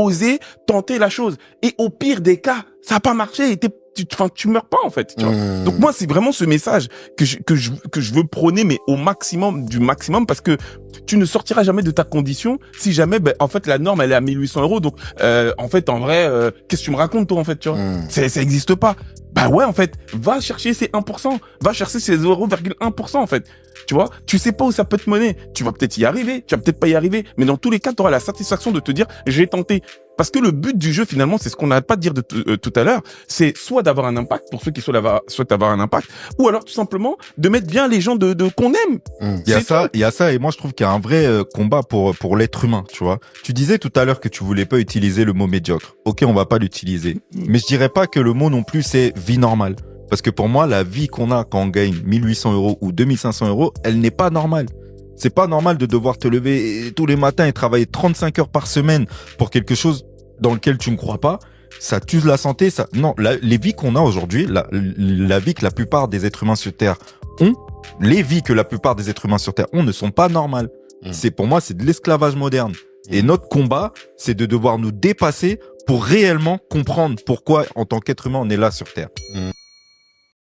osé tenter la chose. Et au pire des cas, ça n'a pas marché et tu meurs pas, en fait, tu vois. Donc moi, c'est vraiment ce message que je veux prôner, mais au maximum du maximum, parce que tu ne sortiras jamais de ta condition si jamais, ben, en fait, la norme, elle est à 1800 €. Donc, en fait, en vrai, qu'est-ce que tu me racontes, toi, en fait, tu vois? Ça existe pas. Bah ouais, en fait, va chercher ces 1%, va chercher ces 0,1%, en fait. Tu vois, tu sais pas où ça peut te mener. Tu vas peut-être y arriver, tu vas peut-être pas y arriver, mais dans tous les cas, tu auras la satisfaction de te dire, j'ai tenté. Parce que le but du jeu, finalement, c'est ce qu'on n'arrête pas de dire tout à l'heure, c'est soit d'avoir un impact, pour ceux qui souhaitent avoir un impact, ou alors tout simplement de mettre bien les gens qu'on aime. Il y a ça, et moi je trouve qu'il y a un vrai combat pour l'être humain, tu vois. Tu disais tout à l'heure que tu voulais pas utiliser le mot médiocre. Ok, on va pas l'utiliser. Mais je dirais pas que le mot non plus c'est vie normale. Parce que pour moi, la vie qu'on a quand on gagne 1800 € ou 2500 €, elle n'est pas normale. C'est pas normal de devoir te lever tous les matins et travailler 35 heures par semaine pour quelque chose dans lequel tu ne crois pas. Ça tue la santé, ça. Non, les vies qu'on a aujourd'hui, la vie que la plupart des êtres humains sur Terre ont, les vies que la plupart des êtres humains sur Terre ont ne sont pas normales. Pour moi, c'est de l'esclavage moderne. Et notre combat, c'est de devoir nous dépasser pour réellement comprendre pourquoi, en tant qu'être humain, on est là sur Terre.